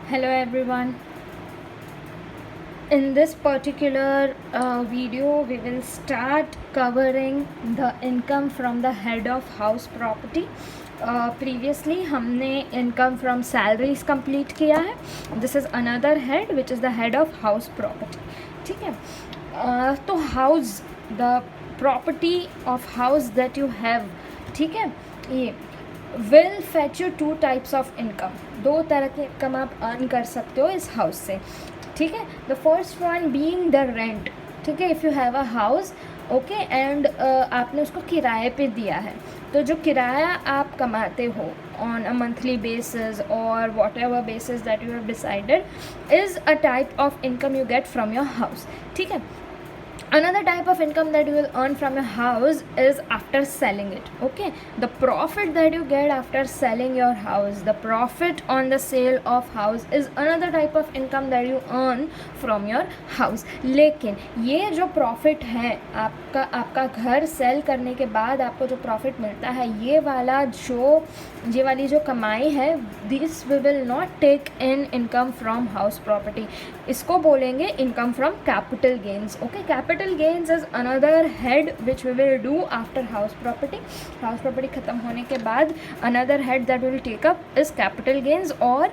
Hello everyone. In this particular video we will start covering the income from the head of house property. Previously हमने income from salaries complete किया है. This is another head which is the head of house property. ठीक है. तो house, the property of house that you have, ठीक है, ये will fetch you two types of income. दो तरह के इनकम आप अर्न कर सकते हो इस हाउस से. ठीक है. The first one being the rent. ठीक है. If you have a house, okay, and आपने उसको किराए पे दिया है, तो जो किराया आप कमाते हो ऑन अ मंथली बेसिस और what ever basis that you have decided is a type of income you get from your house. ठीक है. Another type of income that you will earn from your house is after selling it. Okay, the profit that you get after selling your house, the profit on the sale of house is another type of income that you earn from your house. लेकिन ये जो profit है आपका घर cell करने के बाद आपको जो profit मिलता है, ये वाली जो कमाई है, this we will not take in income from house property. इसको बोलेंगे income from capital gains. Okay, capital gains is another head which we will do after house property. House property ख़त्म होने के बाद another head that we will take up is capital gains. और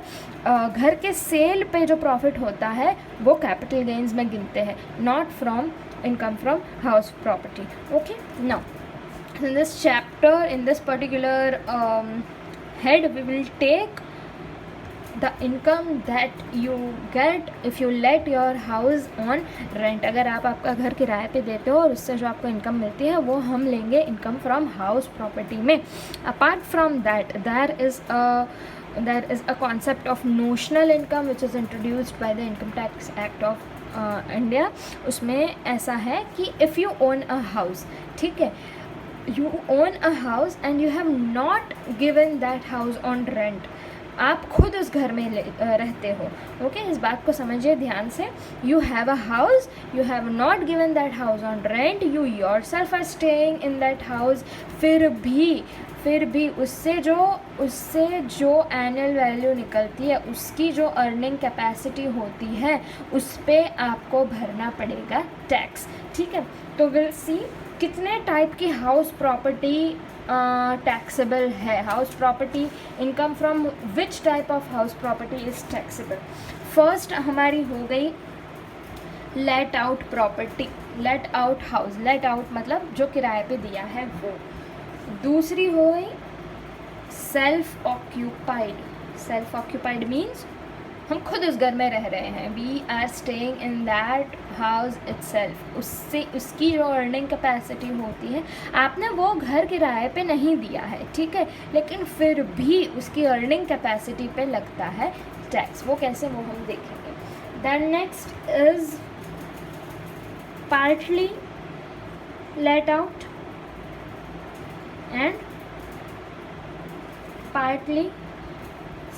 घर के cell पे जो प्रॉफिट होता है वो capital gains में गिनते हैं, not from income from house property. Okay, now in this chapter, in this particular head, we will take the income that you get if you let your house on rent. अगर आप आपका घर किराए पे देते हो और उससे जो आपको इनकम मिलती है वो हम लेंगे इनकम फ्रॉम हाउस प्रॉपर्टी में. Apart from that there is a concept of notional income which is introduced by the Income Tax Act of India. उसमें ऐसा है कि if you own a house, ठीक है, you own a house and you have not given that house on rent, आप खुद उस घर में रहते हो. ओके, इस बात को समझिए ध्यान से. You have a house, you have not given that house on rent, you yourself are staying in that house. फिर भी उससे जो एनुअल वैल्यू निकलती है, उसकी जो अर्निंग कैपेसिटी होती है, उस पर आपको भरना पड़ेगा टैक्स. ठीक है. तो विल सी कितने टाइप की हाउस प्रॉपर्टी टैक्सेबल है. House property income from which type of house property is taxable. First हमारी हो गई late out property, let out house. Let out मतलब जो किराए पे दिया है वो. दूसरी हो गई self occupied. Self occupied means हम खुद उस घर में रह रहे हैं, we are staying in that house itself. उससे उसकी जो अर्निंग कैपेसिटी होती है, आपने वो घर किराए पे नहीं दिया है, ठीक है, लेकिन फिर भी उसकी अर्निंग कैपेसिटी पे लगता है टैक्स. वो कैसे, वो हम देखेंगे. Then next is partly let out and partly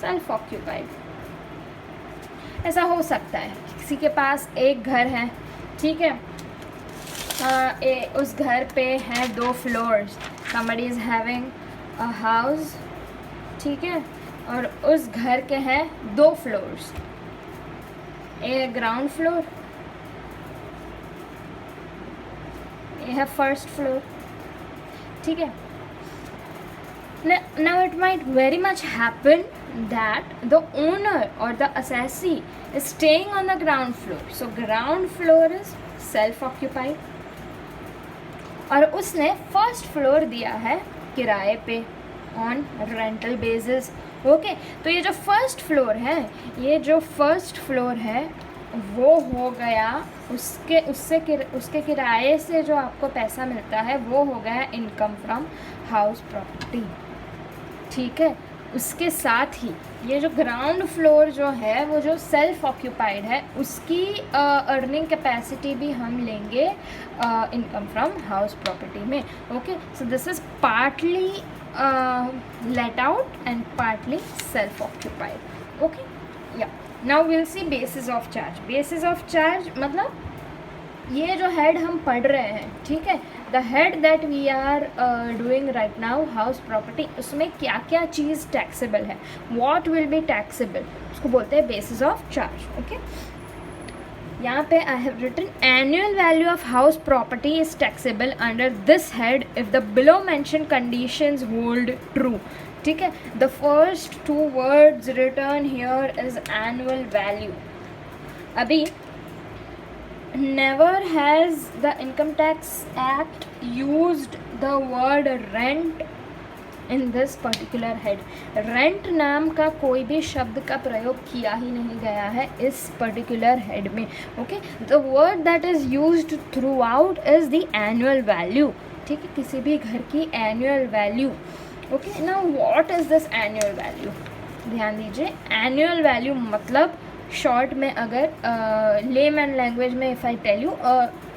self occupied. ऐसा हो सकता है किसी के पास एक घर है, ठीक है, उस घर पे हैं 2 floors. somebody is having a house, ठीक है, और उस घर के हैं 2 फ्लोर्स, ए ग्राउंड फ्लोर, ये है फर्स्ट फ्लोर. ठीक है. Now it might very much happen that the owner or the assessee is staying on the ground floor. So ground floor is self-occupied और उसने फर्स्ट फ्लोर दिया है किराए पे ऑन रेंटल बेसिस. ओके, तो ये जो फर्स्ट फ्लोर है वो हो गया उसके किराए से जो आपको पैसा मिलता है वो हो गया इनकम फ्रॉम हाउस प्रॉपर्टी. ठीक है. उसके साथ ही ये जो ग्राउंड फ्लोर जो है वो जो सेल्फ ऑक्यूपाइड है, उसकी अर्निंग कैपेसिटी भी हम लेंगे इनकम फ्रॉम हाउस प्रॉपर्टी में. Okay, so this is partly let out and partly self occupied. Okay, या now will see basis of charge. Basis of charge मतलब ये जो हेड हम पढ़ रहे हैं, ठीक है, the head that we are doing right now, house property, उसमें क्या क्या चीज़ टैक्सेबल है, व्हाट विल बी टैक्सेबल, उसको बोलते हैं बेसिस ऑफ चार्ज. ओके, यहाँ पे I have written annual value of house property is taxable under this head if the below mention conditions hold true. ठीक है, the first 2 words written here is annual value. अभी never has the income tax act used the word rent in this particular head. Rent नाम का कोई भी शब्द का प्रयोग किया ही नहीं गया है इस पर्टिकुलर हेड में. Okay, the word that is used throughout is the annual value. ठीक है, किसी भी घर की annual value. Okay, now what is this annual value? ध्यान दीजिए, एनुअल वैल्यू मतलब शॉर्ट में अगर लेमैन लैंग्वेज में if I tell you,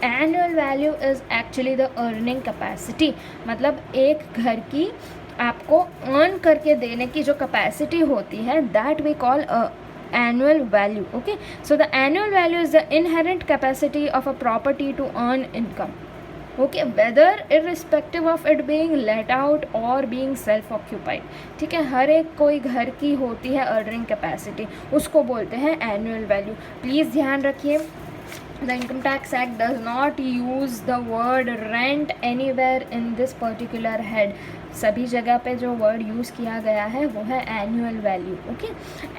annual value is actually the earning capacity. मतलब एक घर की आपको अर्न करके देने की जो कैपेसिटी होती है, that we call annual value. Okay, so the annual value is the inherent capacity of a property to earn income. Okay, whether irrespective of it being let out or being self occupied. ठीक है, हर एक कोई घर की होती है earning capacity, उसको बोलते हैं एनुअल वैल्यू. प्लीज़ ध्यान रखिए, the income tax act does not use the word rent anywhere in this particular head. सभी जगह पे जो वर्ड यूज़ किया गया है वो है annual value. Okay,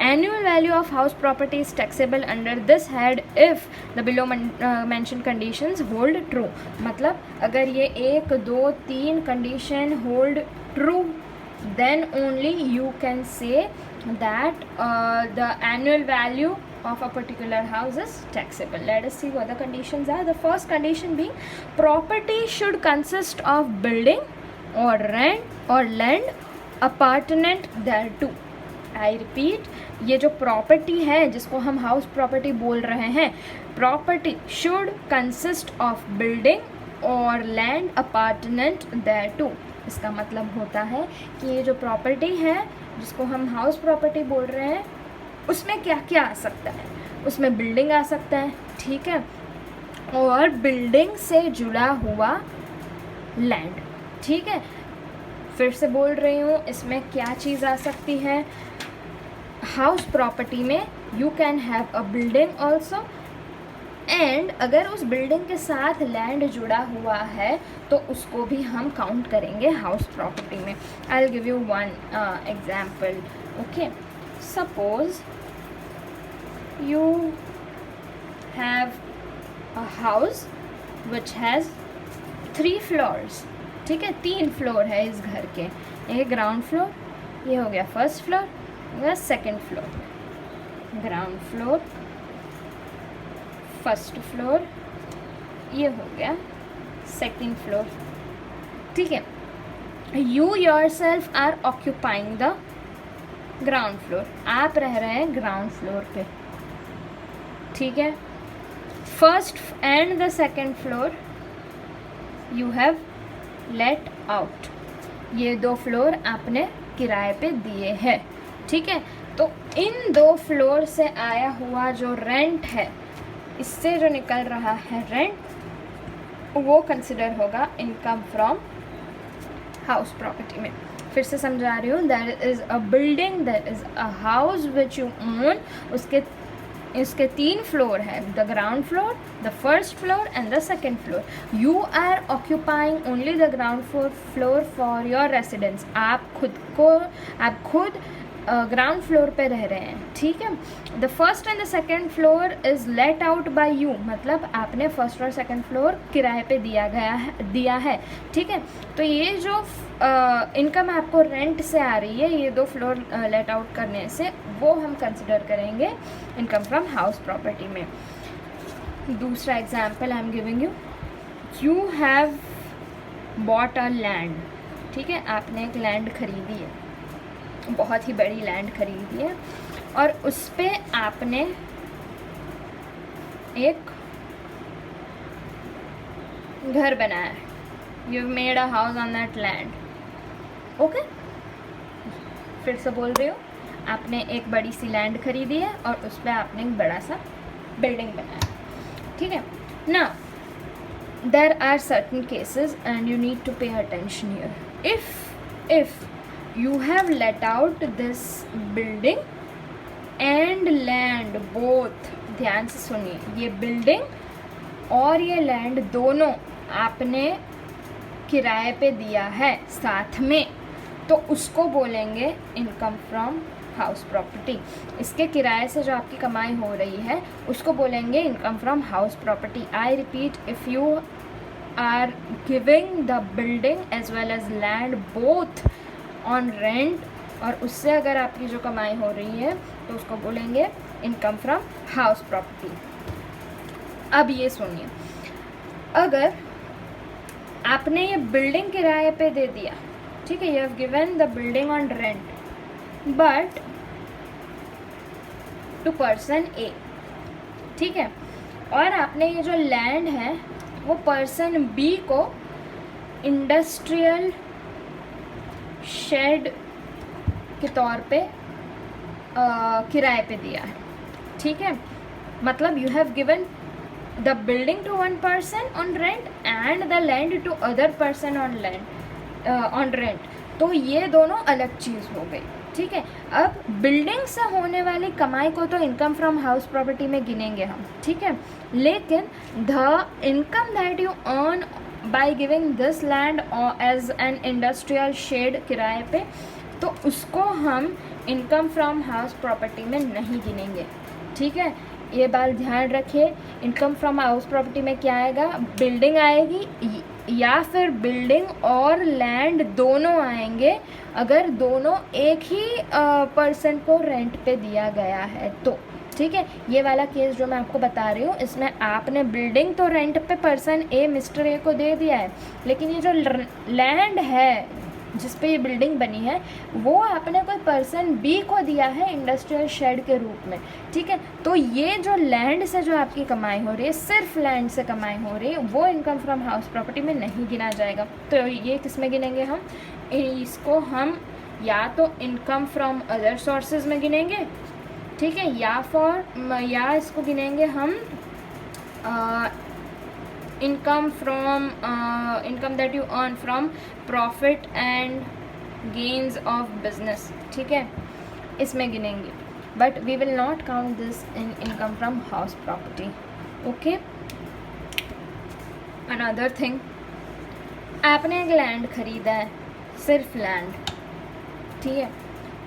annual value of house property is taxable under this head if the below mention conditions hold true. मतलब अगर ये 1 2 3 condition hold true, then only you can say that the annual value of a particular house is taxable. Let us see what the conditions are. The first condition being property should consist of building or rent or land appurtenant thereto. I repeat, ये जो property है जिसको हम house property बोल रहे हैं, property should consist of building और land apartment thereto. इसका मतलब होता है कि ये जो प्रॉपर्टी है जिसको हम हाउस प्रॉपर्टी बोल रहे हैं, उसमें क्या क्या आ सकता है? उसमें बिल्डिंग आ सकता है, ठीक है, और बिल्डिंग से जुड़ा हुआ लैंड. ठीक है, फिर से बोल रही हूँ, इसमें क्या चीज़ आ सकती है? हाउस प्रॉपर्टी में you can have a building also, and अगर उस बिल्डिंग के साथ लैंड जुड़ा हुआ है तो उसको भी हम काउंट करेंगे हाउस प्रॉपर्टी में. I will give you one example. Okay, suppose you have a house which has 3 floors. ठीक है, 3 फ्लोर है इस घर के. ये ग्राउंड फ्लोर, ये हो गया फर्स्ट फ्लोर, हो गया second floor. Ground floor, first floor, ये हो गया सेकेंड फ्लोर. ठीक है, you yourself are occupying the ground floor. आप रह रहे हैं ग्राउंड फ्लोर पे. ठीक है, first and the second floor you have let out. ये 2 फ्लोर आपने किराए पे दिए हैं. ठीक है, तो इन 2 फ्लोर से आया हुआ जो रेंट है, इससे जो निकल रहा है रेंट, वो कंसिडर होगा इनकम फ्रॉम हाउस प्रॉपर्टी में. फिर से समझा रही हूँ, that is a building, that is a house which you own. उसके 3 फ्लोर है, the ground floor, the first floor and the second floor. You are occupying only the ground floor for your residence. आप खुद ground floor पे रह रहे हैं. ठीक है, the first and the second floor is let out by you. मतलब आपने फर्स्ट और सेकेंड फ्लोर किराए पे दिया है. ठीक है, तो ये जो इनकम आपको रेंट से आ रही है, ये 2 फ्लोर लेट आउट करने से, वो हम कंसिडर करेंगे इनकम फ्रॉम हाउस प्रॉपर्टी में. दूसरा example I am giving you. You have bought a land. ठीक है, आपने एक लैंड खरीदी है, बहुत ही बड़ी लैंड खरीदी है, और उस पे आपने एक घर बनाया है. You made a house on that land. Okay, फिर से बोल रही हूँ, आपने एक बड़ी सी लैंड खरीदी है और उस पर आपने एक बड़ा सा बिल्डिंग बनाया. ठीक है ना, there are certain cases and you need to pay attention here. If you have let out this building and land both, ध्यान से सुनिए, ये बिल्डिंग और ये लैंड दोनों आपने किराए पे दिया है साथ में, तो उसको बोलेंगे इनकम फ्रॉम हाउस प्रॉपर्टी. इसके किराए से जो आपकी कमाई हो रही है उसको बोलेंगे income from house property. I repeat, if you are giving the building as well as land both on rent, और उससे अगर आपकी जो कमाई हो रही है तो उसको बोलेंगे इनकम फ्रॉम हाउस प्रॉपर्टी. अब ये सुनिए, अगर आपने ये बिल्डिंग किराए पे दे दिया, ठीक है, you have given the building on rent but to person A, ठीक है, और आपने ये जो लैंड है वो पर्सन बी को इंडस्ट्रियल शेड के तौर पे किराए पे दिया है, ठीक है. मतलब you have given the building to one person on rent and the land to other person on rent. तो ये दोनों अलग चीज़ हो गई, ठीक है. अब बिल्डिंग से होने वाली कमाई को तो इनकम फ्रॉम हाउस प्रॉपर्टी में गिनेंगे हम, ठीक है, लेकिन the income that you earn by giving this land as an industrial shed किराए पे, तो उसको हम इनकम फ्रॉम हाउस प्रॉपर्टी में नहीं गिनेंगे, ठीक है. ये बात ध्यान रखिए. इनकम फ्रॉम हाउस प्रॉपर्टी में क्या आएगा, बिल्डिंग आएगी या फिर बिल्डिंग और लैंड दोनों आएंगे अगर दोनों एक ही पर्सन को रेंट पे दिया गया है तो, ठीक है. ये वाला केस जो मैं आपको बता रही हूँ, इसमें आपने बिल्डिंग तो रेंट पे पर्सन ए, मिस्टर ए को दे दिया है, लेकिन ये जो लैंड है जिस पे ये बिल्डिंग बनी है वो आपने कोई पर्सन बी को दिया है इंडस्ट्रियल शेड के रूप में, ठीक है. तो ये जो लैंड से जो आपकी कमाई हो रही है, सिर्फ लैंड से कमाई हो रही है, वो इनकम फ्रॉम हाउस प्रॉपर्टी में नहीं गिना जाएगा. तो ये किस में गिनेंगे हम, इसको हम या तो इनकम फ्रॉम अदर सोर्सेज में गिनेंगे, ठीक है, या इसको गिनेंगे हम income that you earn from profit and gains of business, ठीक है, इसमें गिनेंगे. But we will not count this in income from house property. Okay. Another thing, आपने एक लैंड खरीदा है, सिर्फ लैंड, ठीक है,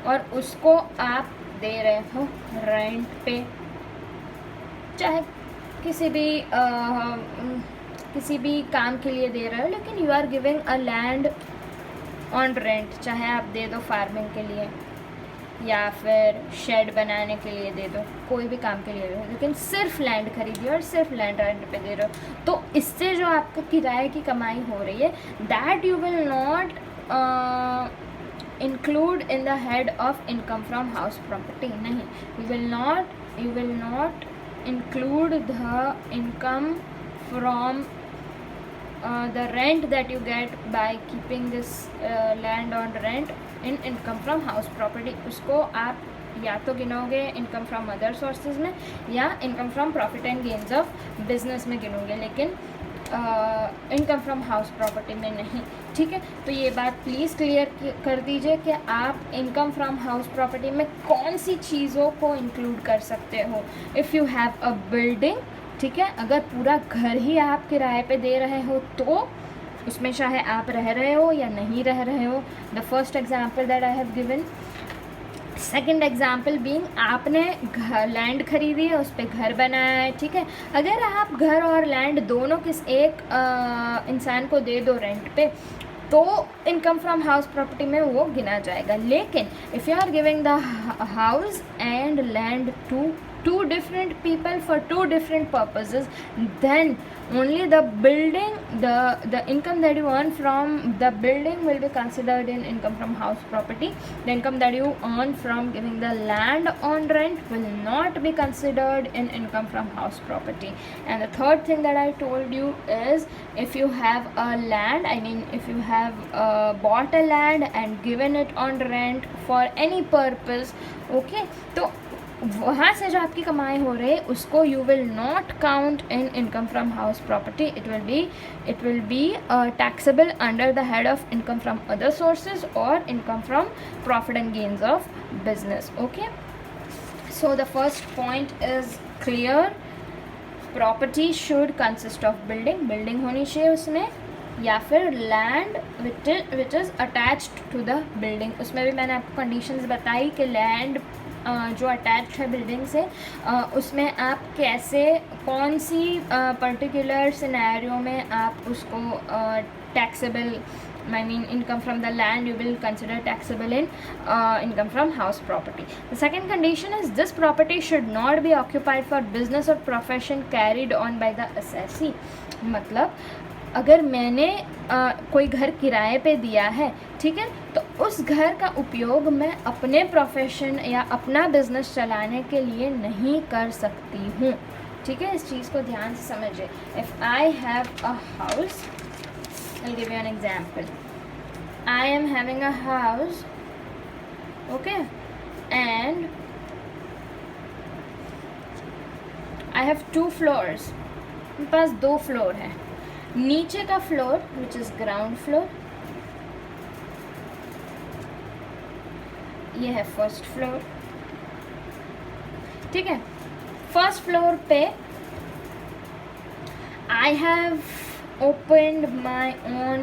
और उसको आप दे रहे हो रेंट पे, चाहे किसी भी काम के लिए दे रहे हो, लेकिन you are giving a land on rent, चाहे आप दे दो फार्मिंग के लिए या फिर शेड बनाने के लिए दे दो, कोई भी काम के लिए दे दो, लेकिन सिर्फ लैंड खरीदी और सिर्फ लैंड रेंट पे दे रहे हो, तो इससे जो आपको किराए की कमाई हो रही है that you will not include in the head of income from house property. नहीं, you will not include the income from the rent that you get by keeping this land on rent in income from house property. उसको आप या तो गिनोगे income from other sources में या income from profit and gains of business में गिनोगे, लेकिन income from house property में नहीं, ठीक है. तो ये बात प्लीज़ क्लियर कर दीजिए कि आप इनकम फ्रॉम हाउस प्रॉपर्टी में कौन सी चीज़ों को इंक्लूड कर सकते हो. If you have a building, ठीक है, अगर पूरा घर ही आप किराए पे दे रहे हो तो उसमें चाहे आप रह रहे हो या नहीं रह रहे हो. The first example that I have given. Second example being, आपने लैंड खरीदी है, उस पर घर बनाया है, ठीक है. अगर आप घर और लैंड दोनों एक इंसान को दे दो रेंट पे, तो इनकम फ्रॉम हाउस प्रॉपर्टी में वो गिना जाएगा. लेकिन if you are giving the house and land to two different people for two different purposes, then only the building, the income that you earn from the building will be considered in income from house property. The income that you earn from giving the land on rent will not be considered in income from house property. And the third thing that I told you is, if you have a land, I mean if you have bought a land and given it on rent for any purpose, okay, तो वहाँ से जो आपकी कमाई हो रही है उसको you will not count in income from house property. It will be taxable under the head of income from other sources और income from profit and gains of business. Okay, so the first point is clear. Property should consist of building होनी चाहिए उसमें, या फिर land which is attached to the building. उसमें भी मैंने आपको कंडीशंस बताई कि लैंड जो अटैच्ड है बिल्डिंग से, उसमें आप कैसे, कौन सी पर्टिकुलर सिनेरियो में आप उसको taxable, I mean income from the land you will consider taxable in income from house property. The second condition is this property should not be occupied for business or profession carried on by the assessee. मतलब अगर मैंने कोई घर किराए पे दिया है, ठीक है, तो उस घर का उपयोग मैं अपने प्रोफेशन या अपना बिजनेस चलाने के लिए नहीं कर सकती हूँ. ठीक है, इस चीज़ को ध्यान से समझिए. If I have a house, I'll give you an example. I am having a house, okay, and I have 2 floors. मेरे पास 2 फ्लोर है. नीचे का floor which is ground floor, ये है फर्स्ट फ्लोर. ठीक है, फर्स्ट फ्लोर पे I have opened my own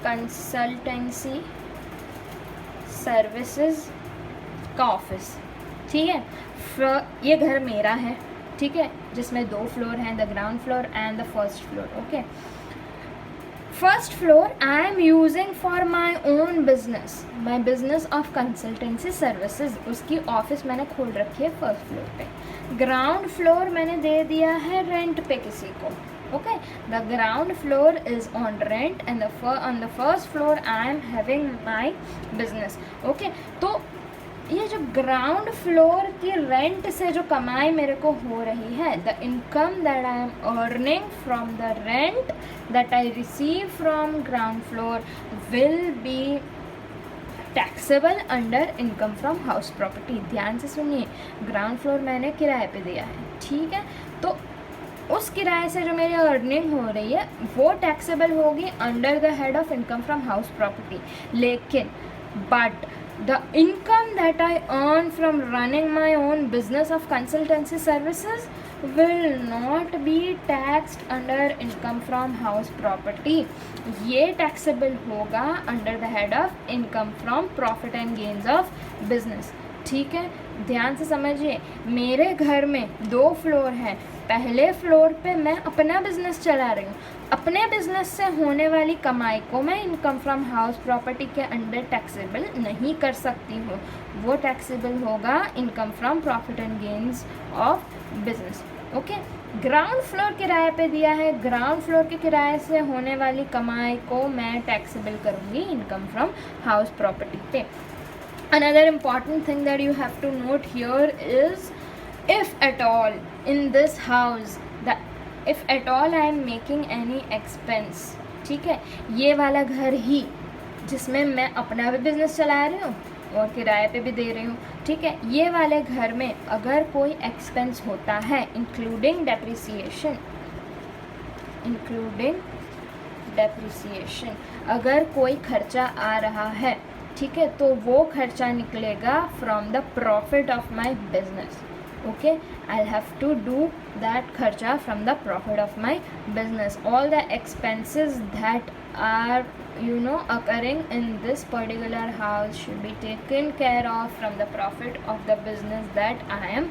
consultancy services का ऑफिस. ठीक है, ये घर मेरा है, ठीक है, जिसमें 2 फ्लोर हैं, the ground floor and the first floor. Okay, first floor I am using for my own business, my business of consultancy services. उसकी ऑफिस मैंने खोल रखी है फर्स्ट फ्लोर पे. ग्राउंड फ्लोर मैंने दे दिया है रेंट पे किसी को. Okay, the ground floor is on rent and on the first floor I am having my business. Okay, तो ये जो ग्राउंड फ्लोर की रेंट से जो कमाई मेरे को हो रही है, the income that I am earning from the rent that I receive from ground floor will be taxable under income from house property. ध्यान से सुनिए, ग्राउंड फ्लोर मैंने किराए पे दिया है, ठीक है, तो उस किराए से जो मेरी अर्निंग हो रही है वो टैक्सेबल होगी under the head of income from house property. लेकिन but the income that I earn from running my own business of consultancy services will not be taxed under income from house property. ये taxable होगा under the head of income from profit and gains of business. ठीक है, ध्यान से समझिए, मेरे घर में 2 फ्लोर हैं. पहले फ्लोर पे मैं अपना बिजनेस चला रही हूँ. अपने बिजनेस से होने वाली कमाई को मैं इनकम फ्रॉम हाउस प्रॉपर्टी के अंडर टैक्सेबल नहीं कर सकती हूँ. वो टैक्सेबल होगा income from profit and gains of business. Okay, ground floor किराए पे दिया है, ग्राउंड फ्लोर के किराए से होने वाली कमाई को मैं टैक्सेबल करूँगी इनकम फ्रॉम हाउस प्रॉपर्टी पे. Another important thing that you have to note here is, if at all in this house, if at all I am making any expense, ठीक है, ये वाला घर ही जिसमें मैं अपना भी बिजनेस चला रही हूँ और किराए पे भी दे रही हूँ, ठीक है, ये वाले घर में अगर कोई एक्सपेंस होता है इंक्लूडिंग डेप्रिसिएशन, अगर कोई खर्चा आ रहा है, ठीक है, तो वो खर्चा निकलेगा from the profit of my business. Okay, I have to do that खर्चा from the profit of my business. All the expenses that are occurring in this particular house should be taken care of from the profit of the business that I am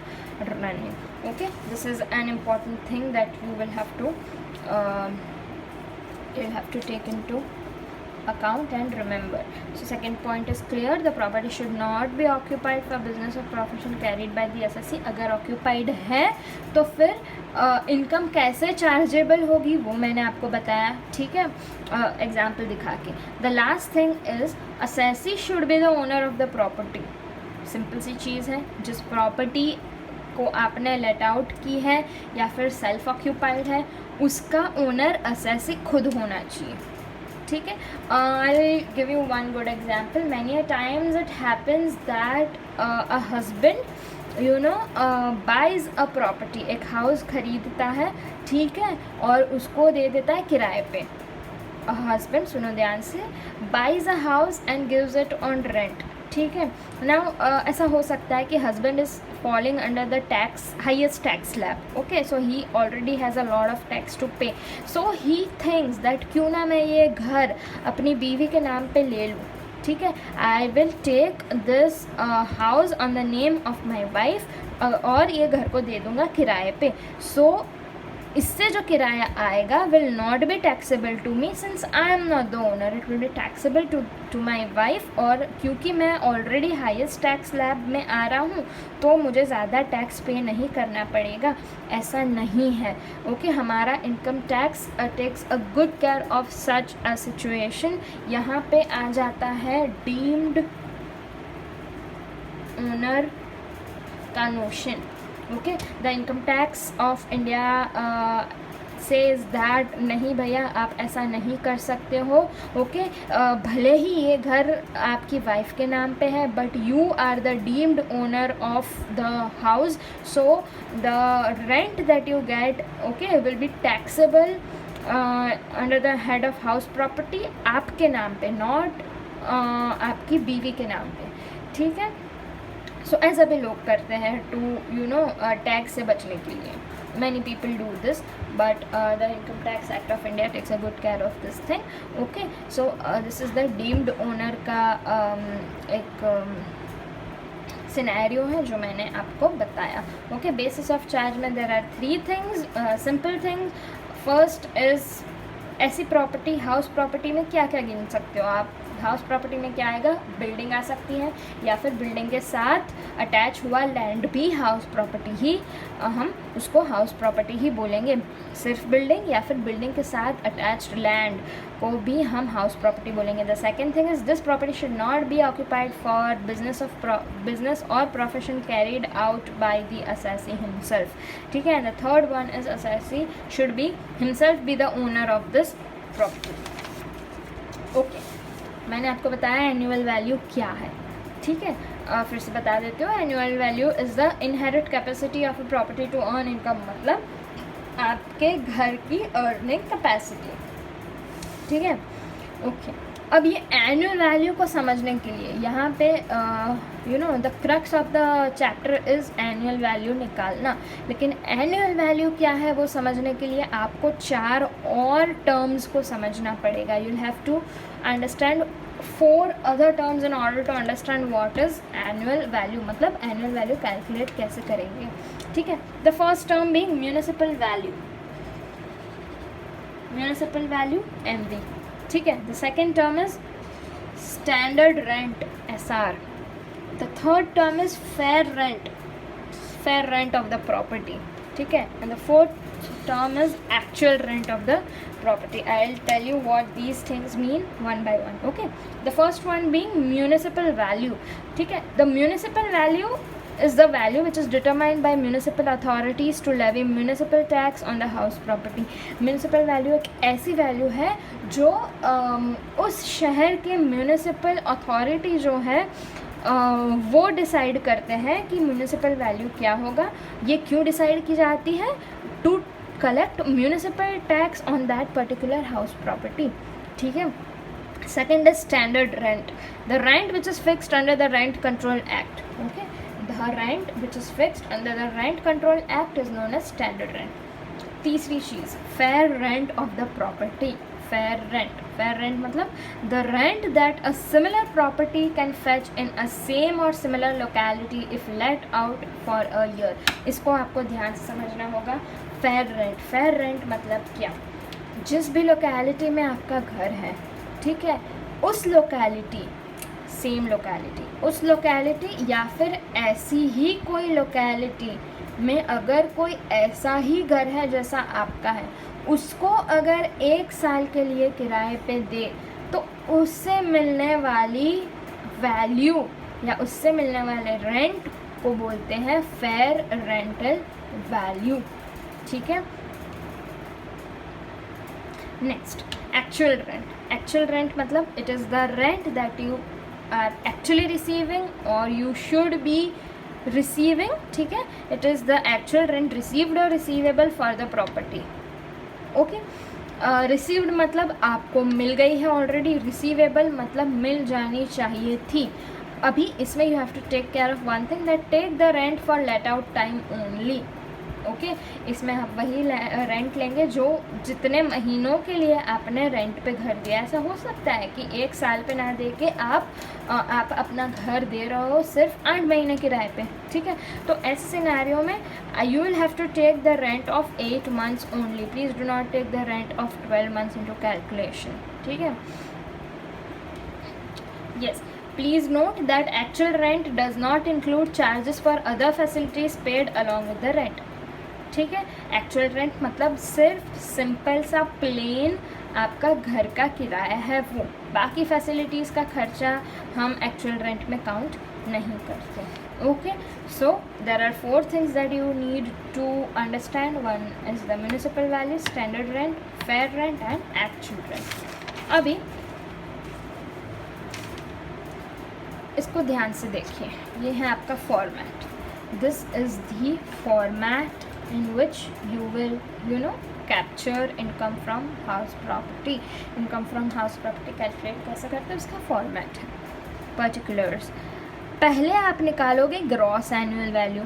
running. Okay, this is an important thing that you will have to take into account and remember. So second point is clear, the property should not be occupied for business or profession carried by the assessee. अगर occupied है तो फिर income कैसे chargeable होगी वो मैंने आपको बताया, ठीक है, एग्जाम्पल दिखा के. The last thing is assessee should be the owner of the property. Simple सी चीज़ है, जिस प्रॉपर्टी को आपने लेट आउट की है या फिर सेल्फ ऑक्यूपाइड है, उसका ओनर assessee खुद होना चाहिए. ठीक है. I'll give you one good example. Many a times it happens that a husband buys a property, एक हाउस खरीदता है, ठीक है, और उसको दे देता है किराए पे. A husband, सुनो ध्यान से, buys a house and gives it on rent, ठीक है. नाउ ऐसा हो सकता है कि husband is falling under the tax, highest tax slab, okay, so he already has a lot of tax to pay. So he thinks that क्यों ना मैं ये घर अपनी बीवी के नाम पे ले लूँ, ठीक है. I will take this house on the name of my wife और ये घर को दे दूँगा किराए पे. सो इससे जो किराया आएगा will not be taxable to me since I am not the owner, it will be taxable to my wife. और क्योंकि मैं ऑलरेडी हाईएस्ट टैक्स स्लैब में आ रहा हूँ तो मुझे ज़्यादा टैक्स पे नहीं करना पड़ेगा. ऐसा नहीं है, ओके. हमारा income tax takes a good care of such a situation. यहाँ पे आ जाता है डीम्ड ओनर का notion, okay. The income tax of India says that नहीं भैया आप ऐसा नहीं कर सकते हो, ओके. भले ही ये घर आपकी वाइफ के नाम पे है but you are the deemed owner of the house, so the rent that you get, okay, will be taxable under the head of house property आपके नाम पे, नॉट आपकी बीवी के नाम पे, ठीक है. सो ऐसा भी लोग करते हैं टू टैक्स से बचने के लिए. Many people do this but the income tax act of India takes a good care of this thing, okay. So this is the deemed owner का एक सिनेरियो है जो मैंने आपको बताया, ओके. बेसिस ऑफ चार्ज में there are 3 things, simple things. First is ऐसी property, house property में क्या क्या गिन सकते हो आप. हाउस प्रॉपर्टी में क्या आएगा, बिल्डिंग आ सकती है या फिर बिल्डिंग के साथ अटैच हुआ लैंड भी हाउस प्रॉपर्टी ही, हम उसको हाउस प्रॉपर्टी ही बोलेंगे. सिर्फ बिल्डिंग या फिर बिल्डिंग के साथ अटैच्ड लैंड को भी हम हाउस प्रॉपर्टी बोलेंगे. The second thing is this property should not be occupied for business or profession carried out by the assessee himself, ठीक है. And the third one is assessee should be himself be the owner of this property, okay. मैंने आपको बताया annual value क्या है, ठीक है. फिर से बता देती हूँ. Annual value is the inherit capacity of a property to earn income, मतलब आपके घर की अर्निंग कैपेसिटी, ठीक है, ओके. अब ये एनुअल वैल्यू को समझने के लिए यहाँ पे the crux of the chapter is annual value निकालना. लेकिन एनुअल वैल्यू क्या है वो समझने के लिए आपको 4 और टर्म्स को समझना पड़ेगा. You will have to understand 4 other terms in order to understand what is annual value, मतलब annual value कैलकुलेट कैसे करेंगे, ठीक है. The first term being municipal value, municipal value MV, ठीक है. The second term is standard rent SR. The third term is fair rent of the property, ठीक है. And the fourth term is actual rent of the property. I'll tell you what these things mean one by one, okay. The first one being municipal value, ठीक है. The municipal value is the value which is determined by municipal authorities to levy municipal tax on the house property. Municipal value एक ऐसी value है जो उस शहर के municipal authority जो है वो डिसाइड करते हैं कि म्यूनिसिपल वैल्यू क्या होगा. ये क्यों डिसाइड की जाती है, to collect municipal tax on that particular house property, ठीक है. Second is standard rent, the rent which is fixed under the rent control act, okay. The rent which is fixed under the rent control act is known as standard rent. तीसरी चीज़ fair rent of the property. Fair rent मतलब the rent that a similar property can fetch in a same or similar locality if let out for a year. इसको आपको ध्यान से समझना होगा. Fair rent मतलब क्या, जिस भी लोकेलिटी में आपका घर है, ठीक है, उस लोकेलिटी, सेम लोकेलिटी, उस लोकेलिटी या फिर ऐसी ही कोई लोकेलिटी में अगर कोई ऐसा ही घर है जैसा आपका है, उसको अगर 1 साल के लिए किराए पे दे तो उससे मिलने वाली वैल्यू या उससे मिलने वाले रेंट को बोलते हैं फेयर रेंटल वैल्यू, ठीक है. Next actual rent. Actual rent मतलब it is the rent that you are actually receiving or you should be receiving, ठीक है. It is the actual rent received or receivable for the property. Okay. Received मतलब आपको मिल गई है already, receivable मतलब मिल जानी चाहिए थी. अभी इसमें you have to take care of one thing, that take the rent for let out time only. Okay. इसमें आप वही रेंट लेंगे जो जितने महीनों के लिए आपने रेंट पे घर दिया. ऐसा हो सकता है कि 1 साल पे ना दे के आप अपना घर दे रहे हो सिर्फ 8 महीने किराए पे, ठीक है. तो ऐसे सिनेरियो में you will have to take the rent of 8 months only. Please do not take the rent of 12 months into calculation, ठीक है. Yes. Please note that actual rent does not include charges for other facilities paid along with the rent. ठीक है. Actual rent मतलब सिर्फ simple सा plane आपका घर का किराया है वो. बाकी फैसिलिटीज़ का खर्चा हम एक्चुअल रेंट में काउंट नहीं करते. Okay. So there are 4 things that you need to understand. One is the municipal value, standard rent, fair rent and actual rent. अभी इसको ध्यान से देखिए. ये है आपका format. This is the format in which you will capture income from house property. Income from house property calculate कैसे करते हो, इसका फॉर्मेट है. पर्टिकुलर्स पहले आप निकालोगे gross annual value.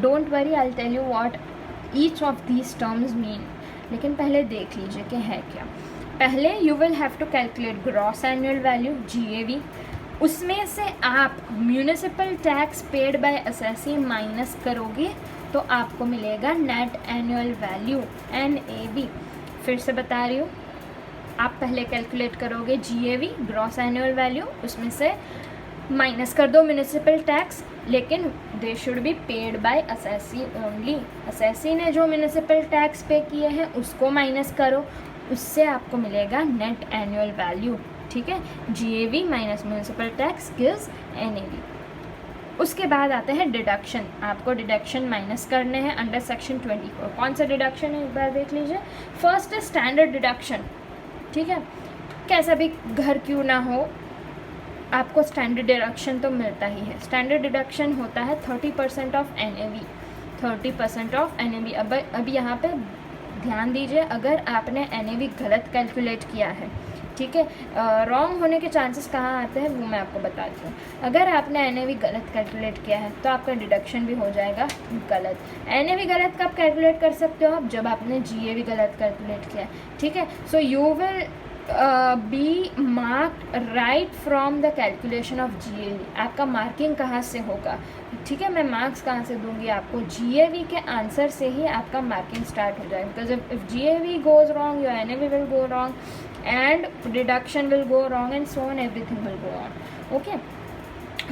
Don't worry, I will tell you what each of these terms mean. लेकिन पहले देख लीजिए कि है क्या. पहले you will have to calculate gross annual value GAV. उसमें से आप municipal tax paid by assessee minus करोगे तो आपको मिलेगा नेट एनुअल वैल्यू NAV. फिर से बता रही हूँ, आप पहले कैलकुलेट करोगे GAV ग्रॉस एनुअल वैल्यू, उसमें से माइनस कर दो म्यूनिसिपल टैक्स, लेकिन they should be paid by assessee only. Assessee ने जो म्यूनिसिपल टैक्स पे किए हैं उसको माइनस करो, उससे आपको मिलेगा नेट एनुअल वैल्यू, ठीक है. GAV minus municipal tax gives NAV. उसके बाद आते हैं डिडक्शन. आपको डिडक्शन माइनस करने हैं अंडर सेक्शन 24. कौन सा डिडक्शन है एक बार देख लीजिए. फर्स्ट है स्टैंडर्ड डिडक्शन, ठीक है. कैसा भी घर क्यों ना हो, आपको स्टैंडर्ड डिडक्शन तो मिलता ही है. स्टैंडर्ड डिडक्शन होता है 30% ऑफ NAV. 30% of NAV. अब यहाँ पे ध्यान दीजिए, अगर आपने NAV गलत कैलकुलेट किया है, ठीक है, रॉन्ग होने के चांसेस कहाँ आते हैं वो मैं आपको बताती हूँ. अगर आपने NAV गलत कैलकुलेट किया है तो आपका डिडक्शन भी हो जाएगा गलत. NAV गलत कब कैलकुलेट कर सकते हो आप, जब आपने GAV गलत कैलकुलेट किया है, ठीक है. So you will be marked right from the calculation of GAV. आपका मार्किंग कहाँ से होगा, ठीक है. मैं मार्क्स कहाँ से दूंगी आपको, GAV के आंसर से ही आपका मार्किंग स्टार्ट हो जाएगा. Because if GAV goes wrong your NAV will go wrong and deduction will go wrong and so on, everything will go on. Okay.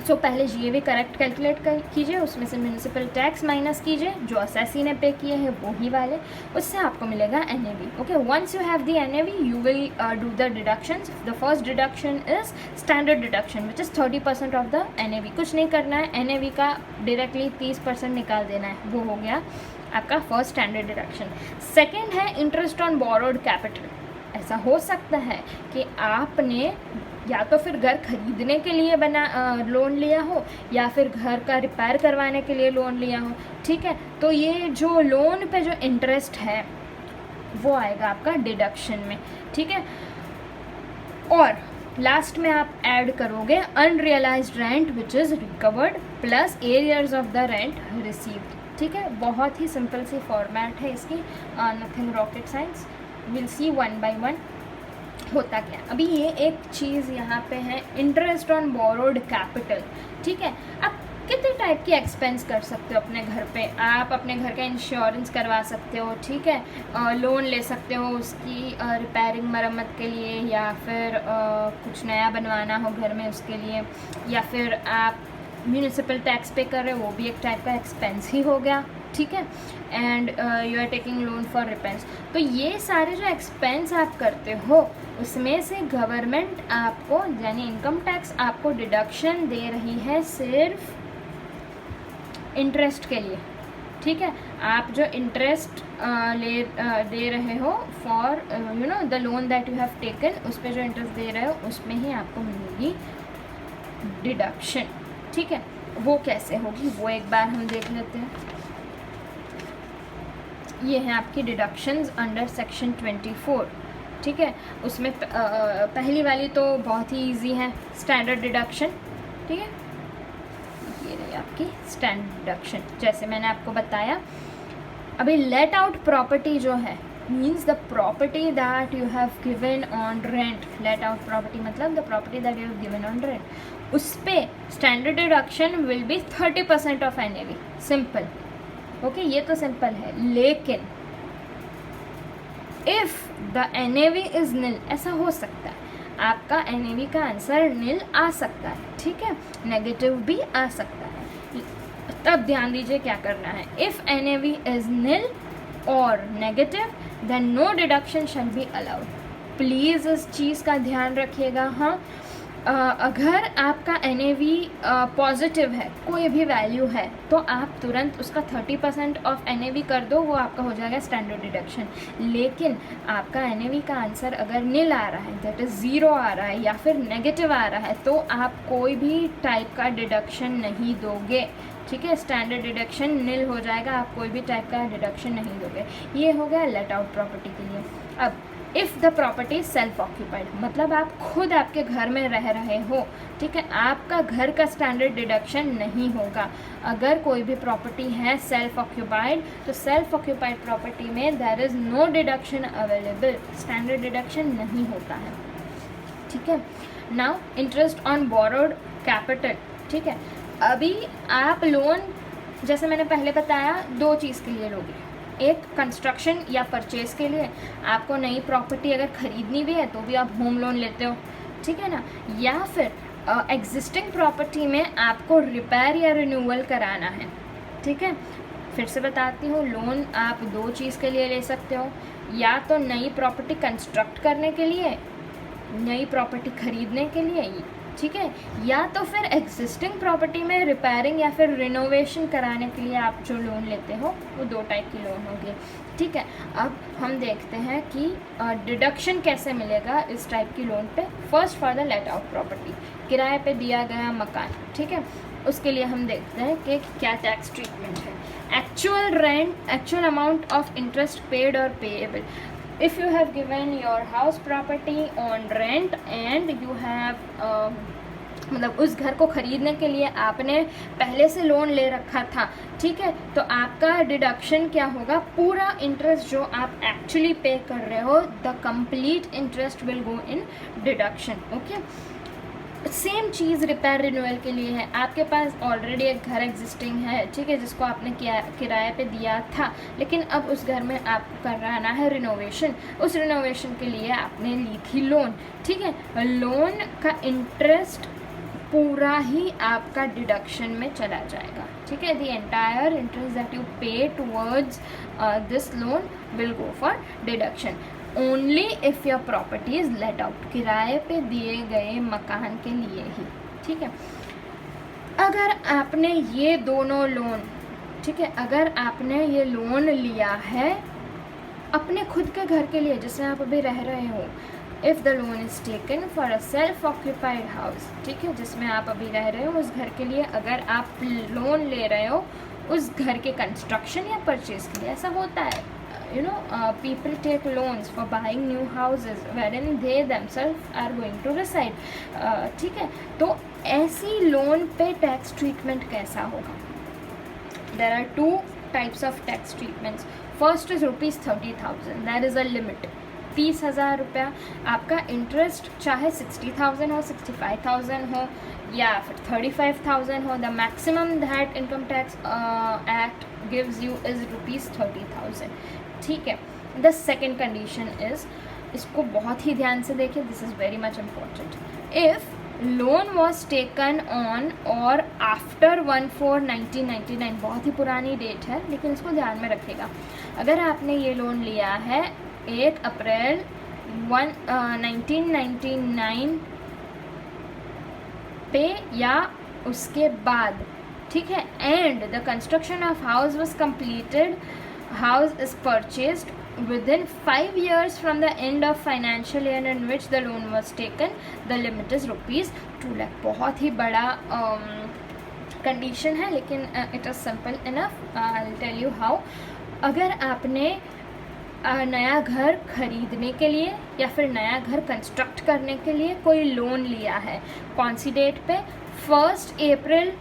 सो पहले GAV करेक्ट कैलकुलेट कीजिए, उसमें से म्यूनिसिपल टैक्स माइनस कीजिए जो assessee ने पे किए हैं वो ही वाले, उससे आपको मिलेगा NAV. Okay. Once you have the NAV you will do the deductions. The first deduction is standard deduction which is 30% of the NAV. कुछ नहीं करना है, NAV का डायरेक्टली 30% निकाल देना है, वो हो गया आपका फर्स्ट स्टैंडर्ड डिडक्शन. सेकेंड है इंटरेस्ट ऑन बोरोड कैपिटल. ऐसा हो सकता है कि आपने या तो फिर घर खरीदने के लिए लोन लिया हो या फिर घर का रिपेयर करवाने के लिए लोन लिया हो, ठीक है. तो ये जो लोन पे जो इंटरेस्ट है वो आएगा आपका डिडक्शन में, ठीक है. और लास्ट में आप ऐड करोगे unrealised rent which is recovered plus arrears of the rent received, ठीक है. बहुत ही सिंपल सी फॉर्मेट है इसकी, nothing rocket science. Will see one by one होता क्या. अभी ये एक चीज़ यहाँ पे है इंटरेस्ट ऑन बोरोड कैपिटल, ठीक है. आप कितने टाइप की एक्सपेंस कर सकते हो अपने घर पे. आप अपने घर का इंश्योरेंस करवा सकते हो, ठीक है. लोन ले सकते हो उसकी रिपेयरिंग मरम्मत के लिए, या फिर कुछ नया बनवाना हो घर में उसके लिए, या फिर आप म्यूनिसिपल टैक्स पे कर रहे हो, वो भी एक टाइप का एक्सपेंस ही हो गया, ठीक है. And you are taking loan for repairs. तो ये सारे जो एक्सपेंस आप करते हो उसमें से गवर्नमेंट आपको यानी इनकम टैक्स आपको डिडक्शन दे रही है सिर्फ इंटरेस्ट के लिए, ठीक है। आप जो इंटरेस्ट दे रहे हो for the loan that you have taken, उस पर जो इंटरेस्ट दे रहे हो उसमें ही आपको मिलेगी डिडक्शन। ठीक है, वो कैसे होगी वो एक बार हम देख लेते हैं। ये है आपकी डिडक्शंस अंडर सेक्शन 24। ठीक है, उसमें पहली वाली तो बहुत ही इजी है, स्टैंडर्ड डिडक्शन। ठीक है, ये रही आपकी स्टैंडर्ड डिडक्शन, जैसे मैंने आपको बताया। अभी लेट आउट प्रॉपर्टी जो है means the property that you have given on rent. Let out property मतलब the property that you have given on rent. उस पर standard deduction will be 30% of NAV। Simple, okay, ये तो simple है। लेकिन if the NAV is nil, ऐसा हो सकता है आपका NAV का आंसर नील आ सकता है, ठीक है, नेगेटिव भी आ सकता है। तब ध्यान दीजिए क्या करना है। इफ NAV इज नील और negative then no deduction shall be allowed. Please इस चीज़ का ध्यान रखिएगा। हाँ, अगर आपका NAV पॉजिटिव है, कोई भी वैल्यू है, तो आप तुरंत उसका 30% ऑफ NAV कर दो, वो आपका हो जाएगा स्टैंडर्ड डिडक्शन। लेकिन आपका NAV का आंसर अगर नील आ रहा है, दैट इज़ 0 आ रहा है या फिर नेगेटिव आ रहा है, तो आप कोई भी टाइप का डिडक्शन नहीं दोगे। ठीक है, स्टैंडर्ड डिडक्शन नील हो जाएगा, आप कोई भी टाइप का डिडक्शन नहीं दोगे। ये हो गया लेट आउट प्रॉपर्टी के लिए। अब if the property self occupied, मतलब आप खुद आपके घर में रह रहे हो, ठीक है, आपका घर का स्टैंडर्ड डिडक्शन नहीं होगा। अगर कोई भी प्रॉपर्टी है सेल्फ ऑक्यूपाइड, तो सेल्फ ऑक्यूपाइड प्रॉपर्टी में there is no deduction available, standard deduction नहीं होता है। ठीक है, now interest on borrowed capital. ठीक है, अभी आप लोन, जैसे मैंने पहले बताया, दो चीज़ के लिए लोगे। एक कंस्ट्रक्शन या परचेज के लिए, आपको नई प्रॉपर्टी अगर ख़रीदनी भी है तो भी आप होम लोन लेते हो, ठीक है ना, या फिर एग्जिस्टिंग प्रॉपर्टी में आपको रिपेयर या रिन्यूअल कराना है। ठीक है, फिर से बताती हूँ, लोन आप दो चीज़ के लिए ले सकते हो, या तो नई प्रॉपर्टी कंस्ट्रक्ट करने के लिए, नई प्रॉपर्टी ख़रीदने के लिए, ठीक है, या तो फिर एग्जिस्टिंग प्रॉपर्टी में रिपेयरिंग या फिर रिनोवेशन कराने के लिए आप जो लोन लेते हो, वो दो टाइप की लोन होगी। ठीक है, अब हम देखते हैं कि डिडक्शन कैसे मिलेगा इस टाइप की लोन पे। First for the late out property, किराए पे दिया गया मकान, ठीक है, उसके लिए हम देखते हैं कि क्या टैक्स ट्रीटमेंट है। Actual rent, actual amount of interest paid और payable. If you have given your house property on rent and you have मतलब उस घर को ख़रीदने के लिए आपने पहले से लोन ले रखा था, ठीक है, तो आपका डिडक्शन क्या होगा, पूरा इंटरेस्ट जो आप एक्चुअली पे कर रहे हो, the complete interest will go in deduction. Okay, same cheese repair renewal के लिए है। आपके पास ऑलरेडी एक घर एग्जिस्टिंग है, ठीक है, जिसको आपने किराए पे दिया था, लेकिन अब उस घर में आपको करवाना है रिनोवेशन। उस रिनोवेशन के लिए आपने ली थी लोन, ठीक है, लोन का इंटरेस्ट पूरा ही आपका डिडक्शन में चला जाएगा। ठीक है, the entire interest that you pay towards this loan will go for deduction only if your property is let out, किराए पे दिए गए मकान के लिए ही। ठीक है, अगर आपने ये दोनों लोन, ठीक है, अगर आपने ये लोन लिया है अपने खुद के घर के लिए जिसमें आप अभी रह रहे हो, if the loan is taken for a self occupied house, ठीक है, जिसमें आप अभी रह रहे हो, उस घर के लिए अगर आप लोन ले रहे हो उस घर के कंस्ट्रक्शन या परचेज के लिए, ऐसा होता है, you know, people take loans for buying new houses wherein they themselves are going to reside। ठीक है, तो ऐसी लोन पे टैक्स ट्रीटमेंट कैसा होगा? There are two types of tax treatments। First is ₹30,000, that is a limit। 30,000 रुपया आपका interest, चाहे 60,000 हो, 65,000 हो, या फिर 35,000 हो, the maximum that income tax act gives you is ₹30,000। ठीक है, द सेकेंड कंडीशन इज़, इसको बहुत ही ध्यान से देखिए, this is very much important. If loan was taken on or after 1/4/1999, बहुत ही पुरानी डेट है लेकिन इसको ध्यान में रखिएगा। अगर आपने ये लोन लिया है 1 अप्रैल 1999 पे या उसके बाद, ठीक है, and the construction of house was completed, house is purchased within 5 years from the end of financial year in which the loan was taken, the limit is ₹2 lakh। बहुत ही बड़ा कंडीशन है, लेकिन it is simple enough. I will tell you how. अगर आपने नया घर खरीदने के लिए या फिर नया घर कंस्ट्रक्ट करने के लिए कोई लोन लिया है, कौन सी डेट पे, 1 अप्रैल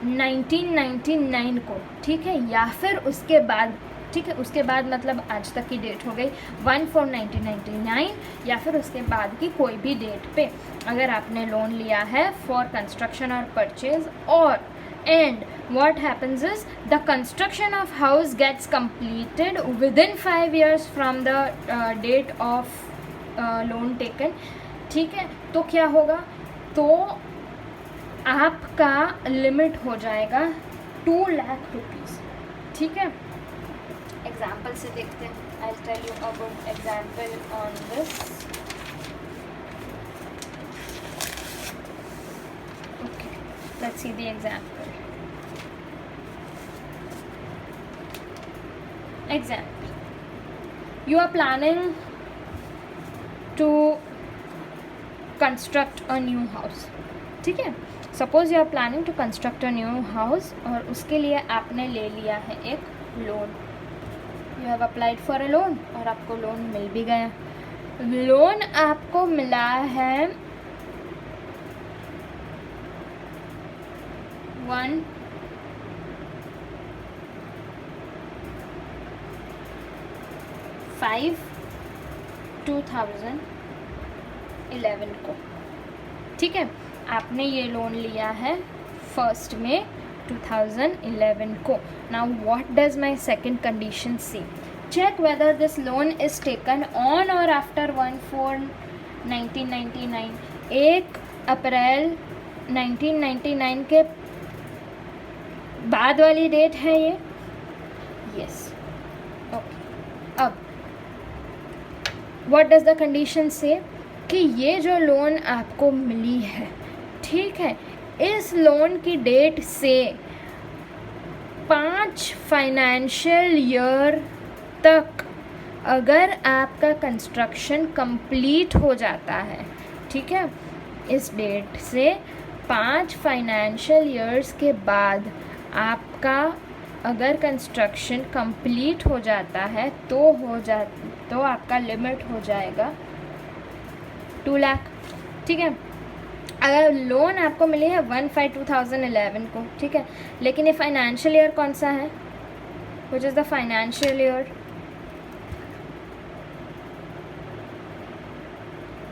1999 को, ठीक है, या फिर उसके बाद, ठीक है, उसके बाद मतलब आज तक की डेट हो गई 1/4/1999, या फिर उसके बाद की कोई भी डेट पे अगर आपने लोन लिया है फॉर कंस्ट्रक्शन और परचेज, और and what happens is the construction of house gets completed within 5 years from the date of loan taken, ठीक है, तो क्या होगा, तो आपका लिमिट हो जाएगा 2 लाख रुपीज़। ठीक है, एग्जाम्पल से देखते हैं। I will tell you a good example on this. Okay, let's see the example. Example, you are planning to construct a new house, ठीक है, suppose you are planning to construct a new house, और उसके लिए आपने ले लिया है एक loan. You have applied for a loan और आपको लोन मिल भी गया। लोन आपको मिला है 1/5/2011 को, ठीक है, आपने ये लोन लिया है 1 मई 2011 को। Now what does my second condition say? Check whether this loan is taken on or after 1/4/1999, 1 अप्रैल 1999 के बाद वाली डेट है ये। Yes, okay. अब what does the condition say कि ये जो लोन आपको मिली है, ठीक है, इस लोन की डेट से 5 फाइनेंशियल ईयर तक अगर आपका कंस्ट्रक्शन कंप्लीट हो जाता है, ठीक है, इस डेट से 5 फाइनेंशियल ईयर्स के बाद आपका अगर कंस्ट्रक्शन कंप्लीट हो जाता है तो आपका लिमिट हो जाएगा 2 लाख, ठीक है। अगर लोन आपको मिली है 1/5/2011 को, ठीक है, लेकिन ये फाइनेंशियल ईयर कौन सा है, which is the financial year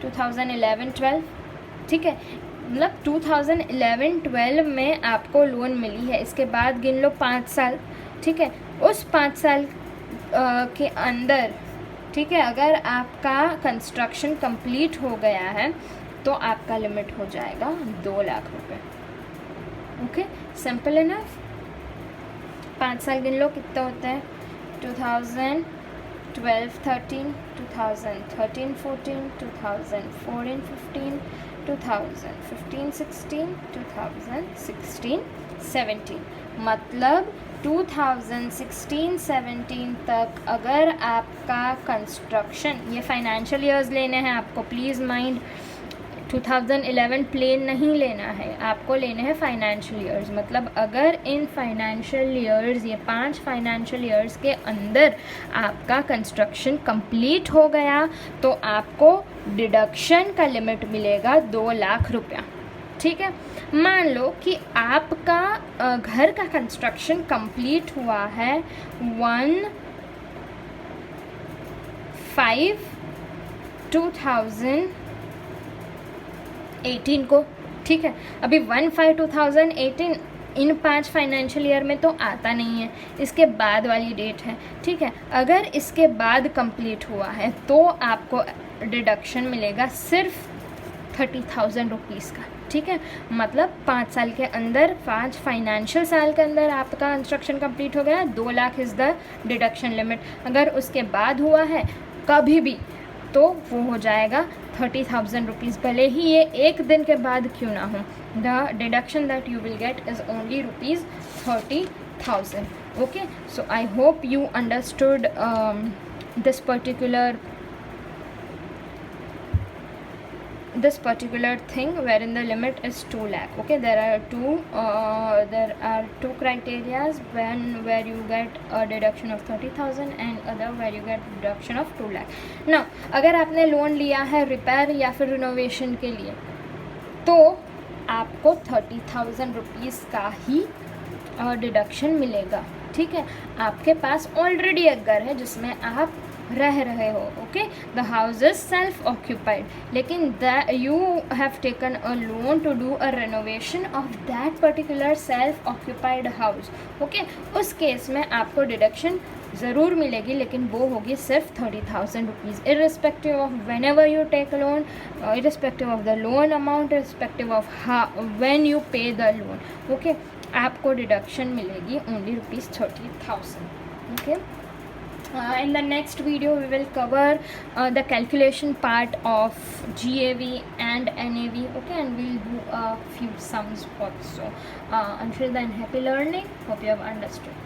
2011-12, ठीक है, मतलब 2011-12 में आपको लोन मिली है। इसके बाद गिन लो 5 साल, ठीक है, उस 5 साल के अंदर, ठीक है, अगर आपका कंस्ट्रक्शन कंप्लीट हो गया है तो आपका लिमिट हो जाएगा 2 लाख रुपए। Okay, simple enough. 5 साल गिन लो कितना होता है, 2012-13, 2013-14, 2014-15, 2015-16, 2016-17, मतलब 2016-17 तक अगर आपका कंस्ट्रक्शन, ये फाइनेंशियल ईयर्स लेने हैं आपको, प्लीज़ माइंड, 2011 प्लेन नहीं लेना है, आपको लेने हैं फाइनेंशियल ईयर्स। मतलब अगर इन फाइनेंशियल ईयर्स, ये 5 फाइनेंशियल ईयर्स के अंदर आपका कंस्ट्रक्शन कंप्लीट हो गया तो आपको डिडक्शन का लिमिट मिलेगा 2 लाख रुपया, ठीक है। मान लो कि आपका घर का कंस्ट्रक्शन कंप्लीट हुआ है 1/5/2018 को, ठीक है। अभी 1/5/2018 इन 5 फाइनेंशियल ईयर में तो आता नहीं है, इसके बाद वाली डेट है, ठीक है। अगर इसके बाद कंप्लीट हुआ है तो आपको डिडक्शन मिलेगा सिर्फ 30,000 रुपीज़ का, ठीक है। मतलब 5 साल के अंदर, 5 फाइनेंशियल साल के अंदर आपका कंस्ट्रक्शन कंप्लीट हो गया, 2 lakh is the deduction limit. अगर उसके बाद हुआ है कभी भी तो वो हो जाएगा 30,000 रुपीज़, भले ही ये एक दिन के बाद क्यों ना हो, the deduction that you will get is only rupees 30,000. Okay, so I hope you understood this particular thing wherein the limit is 2 lakh. Okay, there are two criterias, one where you get a deduction of 30,000 and other where you get deduction of 2 lakh. now अगर आपने loan लिया है repair या फिर renovation के लिए तो आपको 30,000 रुपीज़ का ही डिडक्शन मिलेगा. ठीक है, आपके पास ऑलरेडी एक घर है जिसमें आप रह रहे हो. Okay, the house is self occupied, लेकिन you have taken a loan to do a renovation of that particular self occupied house. Okay, उस केस में आपको डिडक्शन ज़रूर मिलेगी, लेकिन वो होगी सिर्फ 30,000 rupees, irrespective of whenever you take loan, irrespective of the loan amount, irrespective of when you pay the loan. Okay, आपको डिडक्शन मिलेगी only rupees 30,000. Okay, in the next video we will cover the calculation part of GAV and NAV. Okay, and we'll do a few sums also. Until then, happy learning. Hope you have understood.